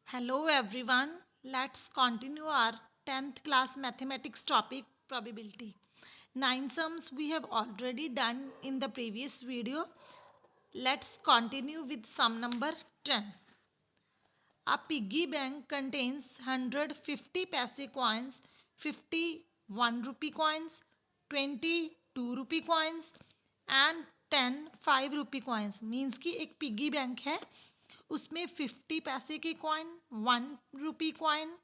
Hello everyone. Let's continue our 10th class mathematics topic probability. 9 sums we have already done in the previous video. Let's continue with sum number 10. A piggy bank contains 150 paise coins, 50 1 rupee coins, 20 2 rupee coins and 10 5 rupee coins. Means कि एक piggy bank है, उसमें 50 पैसे के coin, 1 rupee coin,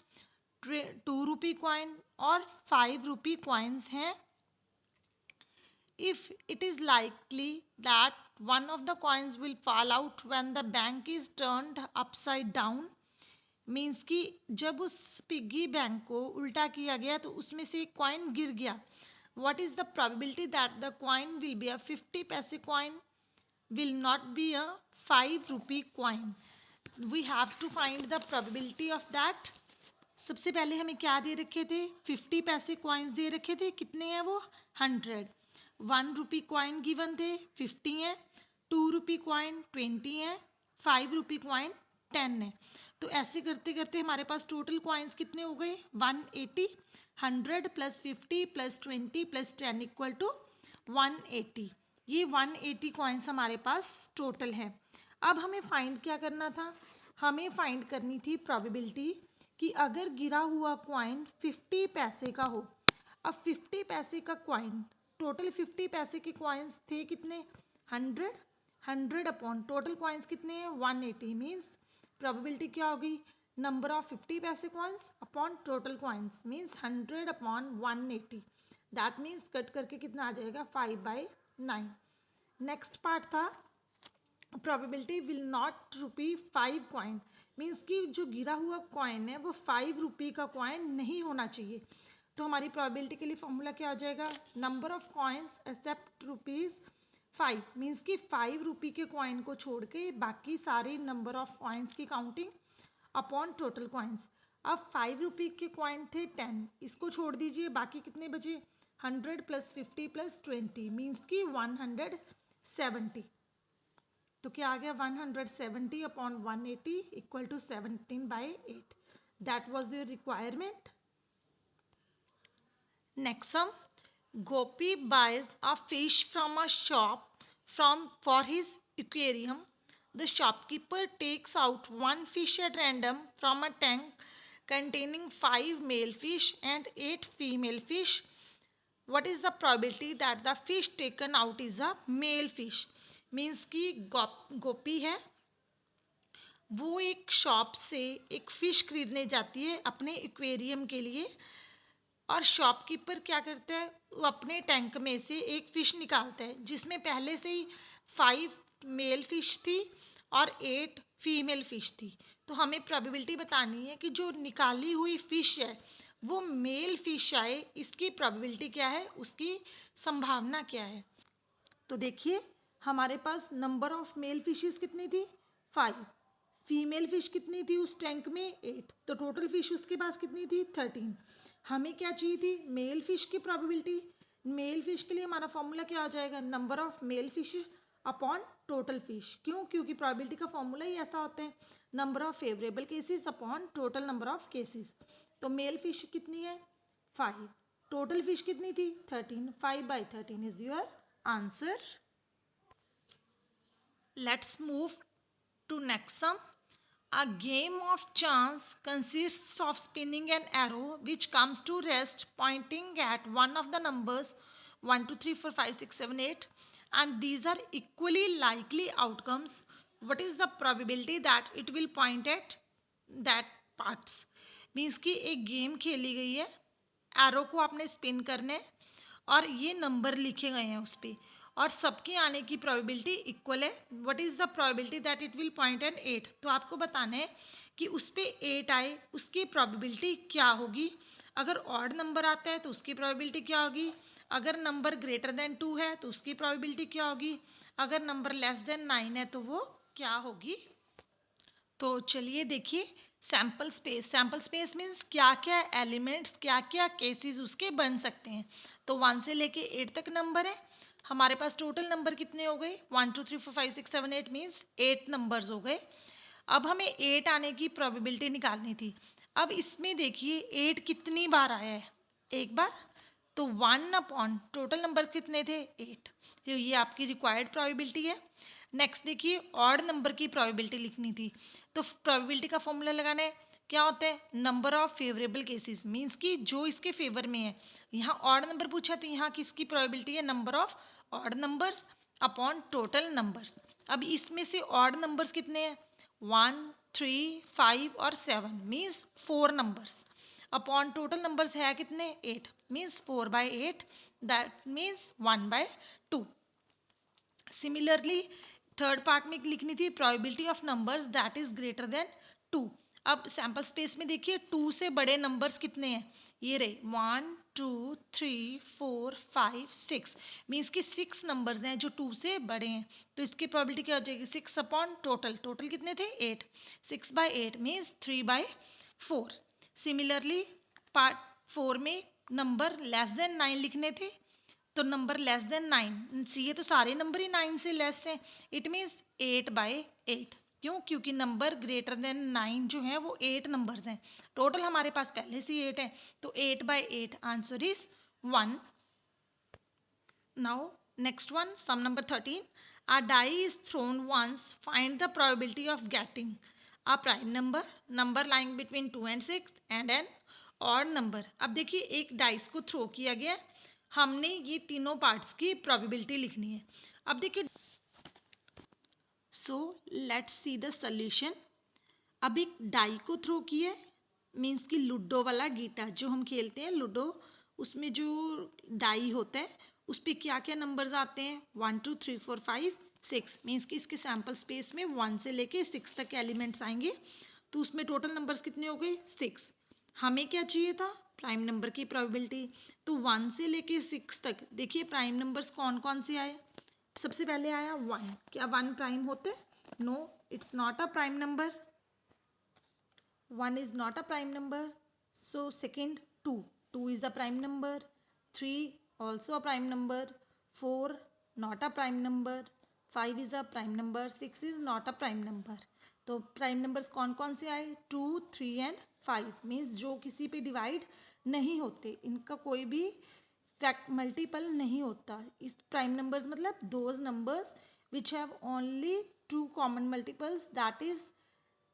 2 rupee coin और 5 rupee coins हैं. If it is likely that one of the coins will fall out when the bank is turned upside down, means कि जब उस पिग्गी बैंक को उल्टा किया गया तो उसमें से एक कॉइन गिर गया. What is the probability that the coin will be a 50 paise coin, will not be a 5 rupee coin? We have to find the probability of that. सबसे पहले हमें क्या दे रखे थे? 50 पैसे कॉइन्स दे रखे थे. कितने हैं वो? 100. 1 रुपी कॉइन गिवन थे, 50 है. 2 रुपी कॉइन 20 है. 5 रुपी कॉइन 10 है. तो ऐसे करते करते हमारे पास टोटल कॉइन्स कितने हो गए? 180. 100 plus 50 plus 20 plus 10 equal to 180. ये 180 कॉइन्स हमारे पास टोटल है. अब हमें फाइंड क्या करना था? हमें फाइंड करनी थी प्रोबेबिलिटी कि अगर गिरा हुआ कॉइन 50 पैसे का हो. अब 50 पैसे का कॉइन, टोटल 50 पैसे के कॉइन्स थे कितने? 100. 100 अपॉन टोटल कॉइन्स कितने हैं? 180. मीन्स प्रोबेबिलिटी क्या होगी? नंबर ऑफ 50 पैसे coins upon total coins means 100 upon 180. That means cut करके कितना आ जाएगा? 5/9. नेक्स्ट पार्ट था probability will not rupee 5 coin. Means कि जो गिरा हुआ कॉइन है वो 5 रुपी का कॉइन नहीं होना चाहिए. तो हमारी प्रोबेबिलिटी के लिए फॉर्मूला क्या हो जाएगा? Number of coins except ₹5. Means कि 5 रुपी के कॉइन को छोड़ के बाकी सारे नंबर ऑफ कॉइन्स की काउंटिंग अपॉन टोटल कॉइन्स. अब 5 रुपी के कॉइन थे 10, इसको छोड़ दीजिए, बाकी कितने बचे? 100 प्लस 50 प्लस 20 मीन्स कि 170. तो क्या आ गया? 170 upon 180 equal to 17/8. That was your requirement. Next sum. Gopi buys a fish from a shop for his aquarium. The shopkeeper takes out one fish at random from a tank containing 5 male fish and 8 female fish. What is the probability that the fish taken out is a male fish? Means कि गोपी है, वो एक shop से एक fish खरीदने जाती है अपने एक्वेरियम के लिए. और शॉपकीपर क्या करता है? वो अपने टैंक में से एक फ़िश निकालता है जिसमें पहले से ही 5 मेल फिश थी और 8 फीमेल फिश थी. तो हमें प्रोबेबिलिटी बतानी है कि जो निकाली हुई फ़िश है वो मेल फिश आए, इसकी प्रोबेबिलिटी क्या है, उसकी संभावना क्या है. तो देखिए हमारे पास नंबर ऑफ मेल फिशेस कितनी थी? 5. फीमेल फिश कितनी थी उस टैंक में? 8. तो टोटल फिश उसके पास कितनी थी? 13. हमें क्या चाहिए थी? मेल फिश की प्रोबेबिलिटी. मेल फिश के लिए हमारा फॉर्मूला क्या हो जाएगा? Number of male fish upon total fish. क्यों? क्योंकि प्रोबेबिलिटी का फॉर्मूला ही ऐसा होता है, number of favourable cases upon total number of cases. तो मेल फिश कितनी है? 5. टोटल फिश कितनी थी? 13. 5/13 is your answer. Let's move to next sum. A game of chance consists of spinning an arrow which comes to rest pointing at one of the numbers 1 2 3 4 5 6 7 8 and these are equally likely outcomes. What is the probability that it will point at that parts? Means कि एक game खेली गई है, arrow को आपने spin करने और ये नंबर लिखे गए हैं उस पर और सबके आने की प्रोबेबिलिटी इक्वल है. What is the probability that it will point at 8? तो आपको बताना है कि उस पर 8 आए, उसकी प्रोबेबिलिटी क्या होगी. अगर ऑड नंबर आता है तो उसकी प्रोबेबिलिटी क्या होगी. अगर नंबर ग्रेटर देन 2 है तो उसकी प्रोबेबिलिटी क्या होगी. अगर नंबर लेस देन 9 है तो वो क्या होगी. तो चलिए देखिए sample space. Sample space means क्या क्या एलिमेंट्स, क्या क्या केसेस उसके बन सकते हैं. तो 1 से लेके 8 तक नंबर है. हमारे पास टोटल नंबर कितने हो गए? 1 2 3 4 5 6 7 8 मीन्स 8 नंबर्स हो गए. अब हमें 8 आने की प्रोबेबिलिटी निकालनी थी। अब इसमें देखिए 8 कितनी बार आया है, एक बार, तो 1 अपॉन टोटल नंबर कितने थे 8, तो ये आपकी रिक्वायर्ड प्रोबेबिलिटी है। नेक्स्ट देखिए ऑड नंबर की प्रोबेबिलिटी लिखनी थी, तो प्रोबेबिलिटी का फॉर्मूला लगाना है, क्या होता है, number of favourable cases, means कि जो इसके फेवर में है। यहाँ ऑड नंबर पूछा तो यहाँ किसकी प्रोबेबिलिटी है, number of odd numbers upon total numbers. अब इसमें से ऑड नंबर्स कितने हैं, 1, 3, 5 और 7, means 4 numbers upon total numbers है कितने 8, means 4/8, that means 1/2। Similarly third part में लिखनी थी probability of numbers that is greater than 2। अब सैम्पल स्पेस में देखिए 2 से बड़े नंबर्स कितने हैं, ये रहे 1, 2, 3, 4, 5, 6, मीन्स कि 6 नंबर्स हैं जो 2 से बड़े हैं। तो इसकी प्रोबेबिलिटी क्या हो जाएगी, 6 अपॉन टोटल, टोटल कितने थे 8, 6/8 मीन्स 3/4। सिमिलरली पार्ट 4 में नंबर लेस देन 9 लिखने थे, तो नंबर लेस देन 9, ये तो सारे नंबर ही 9 से लेस हैं, इट मीन्स 8/8। क्यों, क्योंकि नंबर ग्रेटर देन 9 जो है वो 8 नंबर्स हैं, टोटल हमारे पास पहले से 8 है, तो 8/8 answer is 1। Now next one, sum number 13, a die is thrown once, find the probability of getting a prime number, number lying between 2 and 6 and an odd number। अब देखिए एक डाइस को थ्रो किया गया, हमने ये तीनों पार्ट्स की प्रोबेबिलिटी लिखनी है। अब देखिए, so let's see the solution. अब एक डाई को थ्रो किया है, मीन्स कि लूडो वाला गीटा जो हम खेलते हैं लूडो, उसमें जो डाई होता है उस पर क्या क्या नंबर्स आते हैं, 1, 2, 3, 4, 5, 6, मीन्स कि इसके सैम्पल स्पेस में 1 से लेके 6 तक के एलिमेंट्स आएंगे, तो उसमें टोटल नंबर्स कितने हो गए 6। हमें क्या चाहिए था, प्राइम नंबर की प्रोबेबिलिटी, तो 1 से लेके 6 तक देखिए प्राइम नंबर्स कौन कौन से आए। सबसे पहले आया 1, क्या 1 प्राइम होते, no, it's not a prime number, 1 is not a prime number. So second 2, 2 is a prime number, 3 also a prime number, 4 not a prime number, 5 is a prime number, 6 is not a prime number। तो prime numbers कौन कौन से आए, 2, 3 and 5, means जो किसी पे divide नहीं होते, इनका कोई भी फैक्ट मल्टीपल नहीं होता। इस प्राइम नंबर्स मतलब those numbers which have only 2 common multiples, that is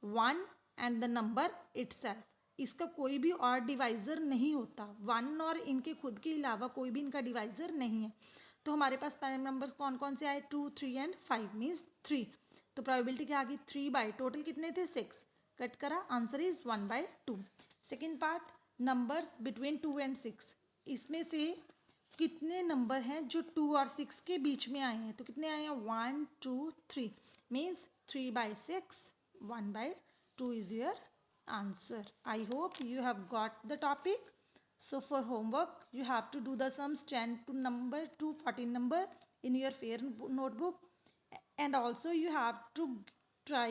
1 and the number itself. इसका कोई भी और डिवाइजर नहीं होता, 1 और इनके खुद के अलावा कोई भी इनका डिवाइजर नहीं है। तो हमारे पास प्राइम नंबर्स कौन कौन से आए, 2, 3 एंड 5, मीन्स 3। तो प्रोबेबिलिटी क्या आ गई, 3 टोटल कितने थे 6, कट करा, answer is 1/2। Second part, numbers between 2 and 6, इसमें से कितने नंबर हैं जो 2 और 6 के बीच में आए हैं, तो कितने आए हैं 1, 2, 3, means 3/6, 1/2 is your answer। I hope you have got the topic। So for homework you have to do the sums 10 to number to 14 number in your fair notebook, and also you have to try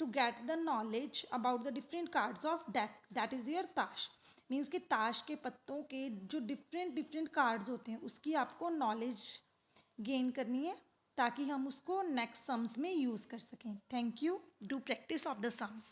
to get the knowledge about the different cards of deck, that is your ताश, means कि ताश के पत्तों के जो different different cards होते हैं उसकी आपको नॉलेज गेन करनी है, ताकि हम उसको नेक्स्ट सम्स में यूज़ कर सकें। Thank you, do practice of the sums.